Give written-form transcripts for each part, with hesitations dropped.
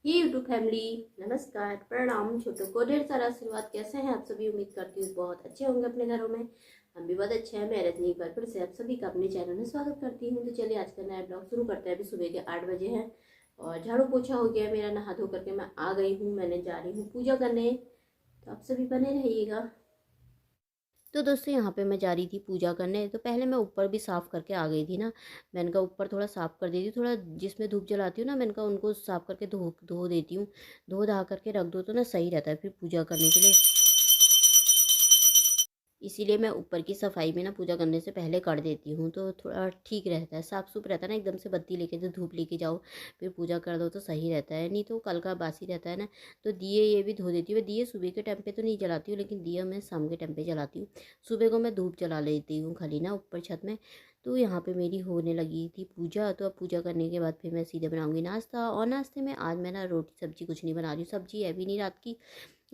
हे YouTube family, नमस्कार, प्रणाम। छोटों को ढेर सारा आशीर्वाद। कैसे हैं आप सभी? उम्मीद करती हूँ बहुत अच्छे होंगे अपने घरों में। हम भी बहुत अच्छे हैं। मैं रजनी एक बार फिर से आप सभी का अपने चैनल में स्वागत करती हूँ। तो चलिए आज का नया ब्लॉग शुरू करते हैं। अभी सुबह के 8 बजे हैं और झाड़ू पोछा हो गया मेरा। नहा धो करके मैं आ गई हूँ। मैंने जा रही हूँ पूजा करने। तो आप सभी बने रहिएगा। तो दोस्तों यहाँ पे मैं जा रही थी पूजा करने। तो पहले मैं ऊपर भी साफ़ करके आ गई थी ना। मैंने कहा ऊपर थोड़ा साफ़ कर देती हूँ, थोड़ा जिसमें धूप जलाती हूँ ना, मैंने कहा उनको साफ़ करके धो धो देती हूँ। धो धा करके रख दो तो ना सही रहता है फिर पूजा करने के लिए। इसीलिए मैं ऊपर की सफाई में ना पूजा करने से पहले कर देती हूँ, तो थोड़ा ठीक रहता है, साफ़ सुफ रहता है ना। एकदम से बत्ती लेके तो धूप लेके जाओ फिर पूजा कर दो तो सही रहता है, नहीं तो कल का बासी रहता है ना। तो दिए ये भी धो देती हूँ। मैं दिए सुबह के टाइम पे तो नहीं जलाती हूँ, लेकिन दिया मैं शाम के टाइम पे जलाती हूँ। सुबह को मैं धूप जला लेती हूँ खाली ना ऊपर छत में। तो यहाँ पे मेरी होने लगी थी पूजा। तो अब पूजा करने के बाद फिर मैं सीधे बनाऊँगी नाश्ता। और नाश्ते में आज मैं ना रोटी सब्जी कुछ नहीं बना रही हूँ। सब्जी है भी नहीं रात की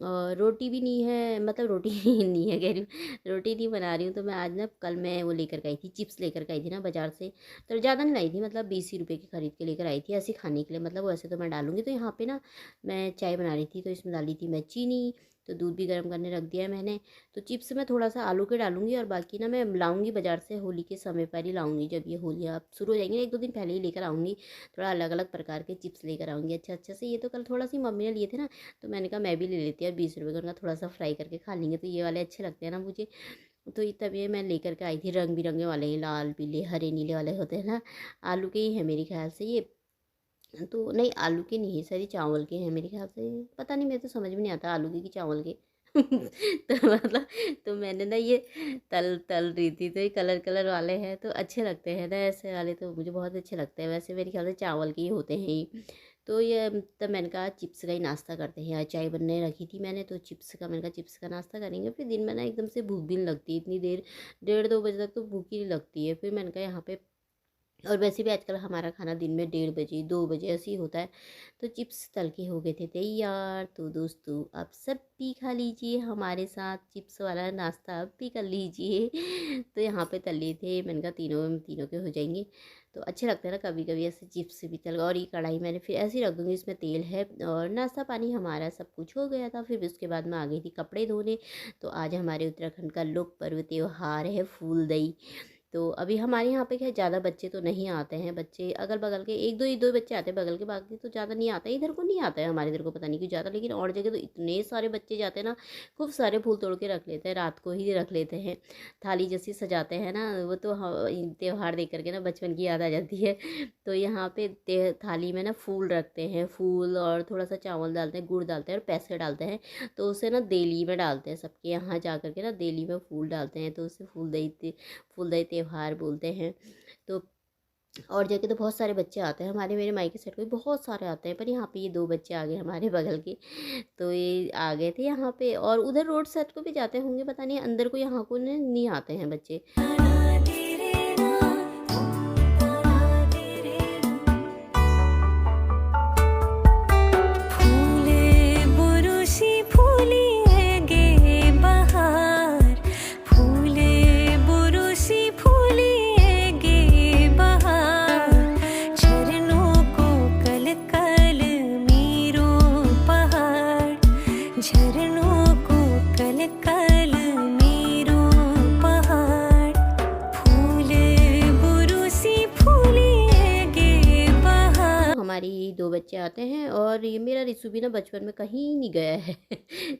और रोटी भी नहीं है, मतलब रोटी नहीं है कह रही हूँ, रोटी नहीं बना रही हूँ। तो मैं आज ना, कल मैं वो लेकर आई थी, चिप्स लेकर आई थी ना बाज़ार से। तो ज़्यादा नहीं लाई थी, मतलब 20 ही रुपये की खरीद के लेकर आई थी ऐसे खाने के लिए। मतलब वैसे तो मैं डालूंगी। तो यहाँ पे ना मैं चाय बना रही थी, तो इसमें डाली थी मैं चीनी। तो दूध भी गर्म करने रख दिया है मैंने। तो चिप्स में थोड़ा सा आलू के डालूंगी और बाकी ना मैं लाऊंगी बाज़ार से, होली के समय पर ही लाऊंगी। जब ये होली आप शुरू हो जाएंगे ना, 1-2 दिन पहले ही लेकर आऊँगी। थोड़ा अलग अलग प्रकार के चिप्स लेकर आऊँगी अच्छा अच्छा से। ये तो कल थोड़ा सी मम्मी ने लिए थे ना, तो मैंने कहा मैं भी ले लेती हूँ। 20 रुपये का उनका थोड़ा सा फ्राई करके खा लेंगे। तो ये वाले अच्छे लगते हैं ना मुझे। तो ये तब ये मैं लेकर के आई थी। रंग बिरंगे वाले हैं, लाल पीले हरे नीले वाले होते हैं ना। आलू के ही है मेरे ख्याल से ये। तो नहीं, आलू के नहीं है सर, ये चावल के हैं मेरे ख्याल से। पता नहीं, मेरे तो समझ में नहीं आता आलू के कि चावल के। तो मतलब, तो मैंने ना ये तल तल रही थी। तो ये कलर कलर वाले हैं तो अच्छे लगते हैं ना, ऐसे वाले तो मुझे बहुत अच्छे लगते हैं। वैसे मेरे ख्याल से चावल के ही होते हैं ये। तो ये तब मैंने कहा चिप्स का ही नाश्ता करते हैं। आज चाय बनने रखी थी मैंने, तो चिप्स का, मैंने कहा चिप्स का नाश्ता करेंगे। फिर दिन में ना एकदम से भूख भी नहीं लगती इतनी देर, 1:30-2 बजे तक तो भूख ही नहीं लगती है। फिर मैंने कहा यहाँ पे, और वैसे भी आजकल हमारा खाना दिन में 1:30 बजे 2 बजे ऐसे ही होता है। तो चिप्स तल के हो गए थे तैयार। तो दोस्तों आप सब भी खा लीजिए हमारे साथ, चिप्स वाला नाश्ता आप भी कर लीजिए। तो यहाँ पे तल लिए थे। मैंने कहा तीनों तीनों के हो जाएंगे। तो अच्छे लगते हैं ना कभी कभी ऐसे चिप्स भी तल। और ये कढ़ाई मैंने फिर ऐसे ही रख दूँगी, इसमें तेल है। और नाश्ता पानी हमारा सब कुछ हो गया था। फिर उसके बाद मैं आ गई थी कपड़े धोने। तो आज हमारे उत्तराखंड का लोक पर्व त्योहार है फूलदेई। तो अभी हमारे यहाँ पे क्या है, ज़्यादा बच्चे तो नहीं आते हैं। बच्चे अगल बगल के एक दो ही दो बच्चे आते हैं बगल के, बाकी तो ज़्यादा नहीं आता है। इधर को नहीं आता है, हमारे इधर को पता नहीं क्यों ज़्यादा। लेकिन और जगह तो इतने सारे बच्चे जाते हैं ना, खूब सारे फूल तोड़ के रख लेते हैं, रात को ही रख लेते हैं। थाली जैसी सजाते हैं ना, वो तो त्योहार देख करके ना बचपन की याद आ जाती है। तो यहाँ पे थाली में ना फूल रखते हैं, फूल और थोड़ा सा चावल डालते हैं, गुड़ डालते हैं और पैसे डालते हैं। तो उसे ना देली में डालते हैं, सबके यहाँ जा करके ना देली में फूल डालते हैं। तो उसे फूलदेई त्योहार बोलते हैं। तो और जगह तो बहुत सारे बच्चे आते हैं हमारे, मेरे मायके साइड को भी बहुत सारे आते हैं। पर यहाँ पे ये 2 बच्चे आ गए हमारे बगल के। तो ये आ गए थे यहाँ पे। और उधर रोड साइड को भी जाते होंगे, पता नहीं, अंदर को यहाँ को नहीं आते हैं बच्चे। हमारी 2 बच्चे आते हैं। और ये मेरा रिशु भी ना बचपन में कहीं नहीं गया है।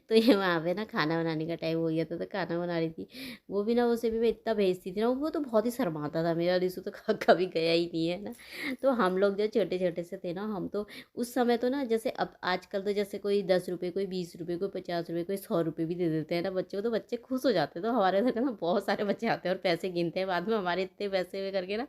तो ये वहाँ पे ना खाना बनाने का टाइम हो गया था, तो खाना बना रही थी। वो भी ना, उसे भी मैं इतना भेजती थी ना, वो तो बहुत ही शर्माता था। मेरा रिशु तो कभी गया ही नहीं है ना। तो हम लोग जो छोटे छोटे से थे ना, हम तो उस समय तो ना, जैसे अब आजकल तो जैसे कोई 10 रुपये, कोई 20 रुपये, कोई 50 रुपये, कोई 100 रुपये भी दे देते हैं ना बच्चे को, तो बच्चे खुश हो जाते हैं। तो हमारे घर ना बहुत सारे बच्चे आते हैं और पैसे गिनते हैं बाद में हमारे इतने पैसे में करके ना।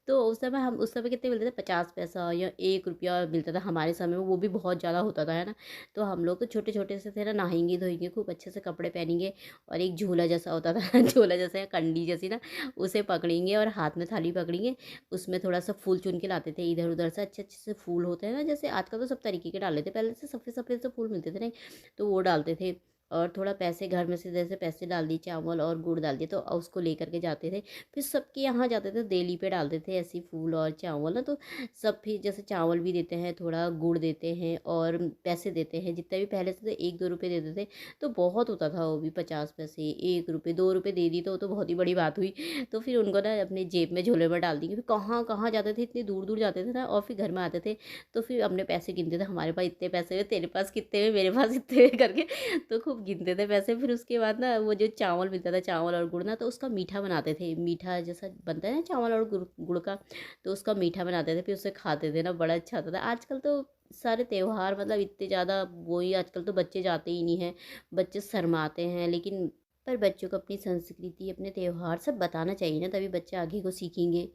तो उस समय कितने मिलते थे, 50 पैसा या 1 रुपया मिलता था हमारे समय में। वो भी बहुत ज़्यादा होता था, है ना। तो हम लोग तो छोटे छोटे से थे ना, नहाएंगे धोएंगे, खूब अच्छे से कपड़े पहनेंगे। और एक झोला जैसा होता था झोला जैसा या कंडी जैसी ना, उसे पकड़ेंगे और हाथ में थाली पकड़ेंगे। उसमें थोड़ा सा फूल चुन के लाते थे इधर उधर से, अच्छे अच्छे से फूल होते हैं ना, जैसे आजकल तो सब तरीके के डाल लेते, पहले से सफ़ेद सफ़ेद से फूल मिलते थे नहीं, तो वो डालते थे। और थोड़ा पैसे घर में से जैसे पैसे डाल दिए, चावल और गुड़ डाल दिए, तो उसको लेकर के जाते थे। फिर सबके यहाँ जाते थे, देली पे डालते थे ऐसे फूल और चावल ना, तो सब फिर जैसे चावल भी देते हैं, थोड़ा गुड़ देते हैं और पैसे देते हैं, जितने भी पहले से तो 1-2 रुपये देते थे, तो बहुत होता था वो भी, 50 पैसे, 1 रुपये, 2 रुपये दे दी तो वो तो बहुत ही बड़ी बात हुई। तो फिर उनको ना अपने जेब में झोले में डाल दी, फिर कहाँ कहाँ जाते थे, इतनी दूर दूर जाते थे ना, और फिर घर में आते थे तो फिर अपने पैसे गिनते थे, हमारे पास इतने पैसे हुए, तेरे पास कितने हुए, मेरे पास इतने हुए करके, तो खूब गिनते थे पैसे। फिर उसके बाद ना वो जो चावल मिलता था, चावल और गुड़ ना, तो उसका मीठा बनाते थे, मीठा जैसा बनता है ना चावल और गुड़ गुड़ का, तो उसका मीठा बनाते थे, फिर उससे खाते थे ना, बड़ा अच्छा होता था। आजकल तो सारे त्योहार मतलब इतने ज़्यादा वही, आजकल तो बच्चे जाते ही नहीं हैं, बच्चे शर्माते हैं, लेकिन पर बच्चों को अपनी संस्कृति, अपने त्योहार सब बताना चाहिए ना, तभी बच्चे आगे को सीखेंगे।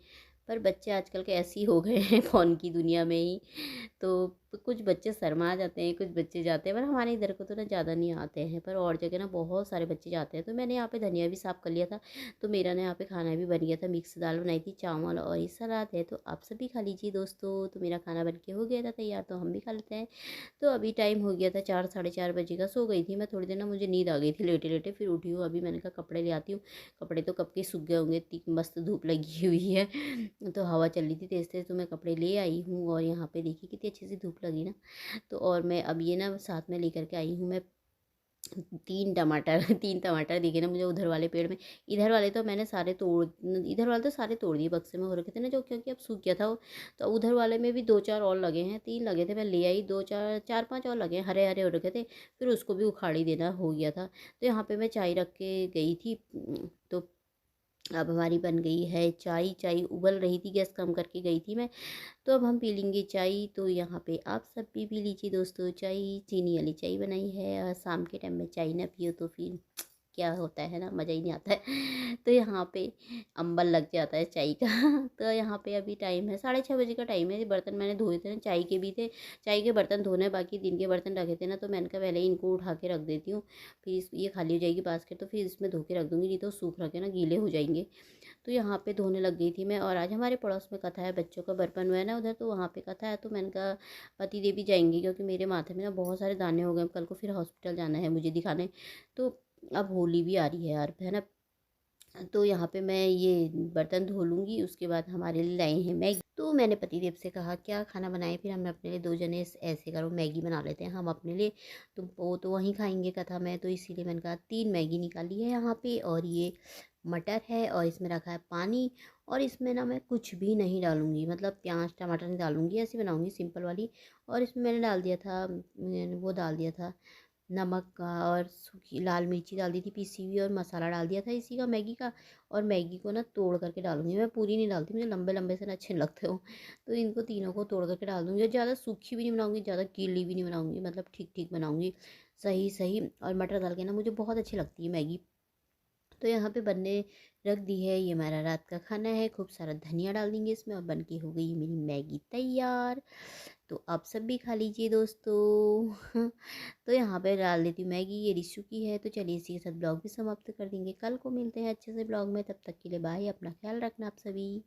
पर बच्चे आजकल के ऐसे ही हो गए हैं फ़ोन की दुनिया में ही, तो कुछ बच्चे शर्मा जाते हैं, कुछ बच्चे जाते हैं, पर हमारे इधर को तो ना ज़्यादा नहीं आते हैं, पर और जगह ना बहुत सारे बच्चे जाते हैं। तो मैंने यहाँ पे धनिया भी साफ़ कर लिया था, तो मेरा ना यहाँ पे खाना भी बन गया था, मिक्स दाल बनाई थी, चावल और ये सलाद है, तो आप सब भी खा लीजिए दोस्तों। तो मेरा खाना बन के हो गया था तैयार, तो हम भी खा लेते हैं। तो अभी टाइम हो गया था 4 साढ़े 4 बजे का, सो गई थी मैं थोड़ी देर ना, मुझे नींद आ गई थी लेटे लेटे, फिर उठी हूँ अभी, मैंने कहा कपड़े ले आती हूँ। कपड़े तो कब के सूख गए होंगे, इतनी मस्त धूप लगी हुई है, तो हवा चल रही थी तेज़ तेज़, तो मैं कपड़े ले आई हूँ। और यहाँ पे देखिए कितनी अच्छी सी धूप लगी ना, तो और मैं अब ये ना साथ में लेकर के आई हूँ मैं 3 टमाटर 3 टमाटर दिखे ना मुझे उधर वाले पेड़ में। इधर वाले तो मैंने सारे तोड़, इधर वाले तो सारे तोड़ दिए, बक्से में हो रखे थे ना जो, क्योंकि अब सूख गया था वो। तो उधर वाले में भी 2-4 और लगे हैं, 3 लगे थे, मैं ले आई, 2-4 4-5 और लगे हैं, हरे हरे हो रखे थे, फिर उसको भी उखाड़ ही देना हो गया था। तो यहाँ पे मैं चाय रख के गई थी, तो अब हमारी बन गई है चाय, चाय उबल रही थी, गैस कम करके गई थी मैं। तो अब हम पी लेंगे चाय, तो यहाँ पे आप सब भी पी लीजिए दोस्तों चाय, चीनी वाली चाय बनाई है। और शाम के टाइम में चाय ना पियो तो फिर क्या होता है ना, मज़ा ही नहीं आता है। तो यहाँ पे अम्बल लग जाता है चाय का तो यहाँ पे अभी टाइम है 6:30 बजे का टाइम है। बर्तन मैंने धोए थे ना, चाय के भी थे, चाय के बर्तन धोने, बाकी दिन के बर्तन रखे थे ना, तो मैंने कहा पहले ही इनको उठा के रख देती हूँ, फिर ये खाली हो जाएगी बास्केट, तो फिर इसमें धो के रख दूँगी, नहीं तो सूख रखे ना गीले हो जाएंगे। तो यहाँ पे धोने लग गई थी मैं। और आज हमारे पड़ोस में कथा है, बच्चों का बर्पण हुआ है ना उधर, तो वहाँ पे कथा है, तो मैंने कहा पति देव भी जाएंगे, क्योंकि मेरे माथे में ना बहुत सारे दाने हो गए, कल को फिर हॉस्पिटल जाना है मुझे दिखाने। तो अब होली भी आ रही है यार, है ना, तो यहाँ पे मैं ये बर्तन धो लूँगी, उसके बाद हमारे लिए लाए हैं मैगी। तो मैंने पतिदेव से कहा क्या खाना बनाए, फिर हमने अपने लिए 2 जने ऐसे करो मैगी बना लेते हैं हम अपने लिए, तो वो तो वहीं खाएंगे कथा में, तो इसीलिए मैंने कहा 3 मैगी निकाली है यहाँ पे। और ये मटर है, और इसमें रखा है पानी, और इसमें ना मैं कुछ भी नहीं डालूँगी, मतलब प्याज टमाटर नहीं डालूँगी, ऐसी बनाऊँगी सिंपल वाली। और इसमें मैंने डाल दिया था, मैंने वो डाल दिया था नमक का, और सूखी लाल मिर्ची डाल दी थी पीसी हुई, और मसाला डाल दिया था इसी का मैगी का। और मैगी को ना तोड़ करके डालूंगी, मैं पूरी नहीं डालती, मुझे लंबे लंबे से ना अच्छे लगते हो, तो इनको तीनों को तोड़ करके डाल दूँगी। और ज़्यादा सूखी भी नहीं बनाऊँगी, ज़्यादा गीली भी नहीं बनाऊँगी, मतलब ठीक ठीक बनाऊँगी, सही सही। और मटर डाल के ना मुझे बहुत अच्छी लगती है मैगी। तो यहाँ पे बनने रख दी है, ये हमारा रात का खाना है, खूब सारा धनिया डाल देंगे इसमें, और बन के हो गई मेरी मैगी तैयार। तो आप सब भी खा लीजिए दोस्तों तो यहाँ पे डाल देती हूँ मैगी, ये रिशु की है। तो चलिए इसी के साथ ब्लॉग भी समाप्त कर देंगे, कल को मिलते हैं अच्छे से ब्लॉग में, तब तक के लिए बाय, अपना ख्याल रखना आप सभी।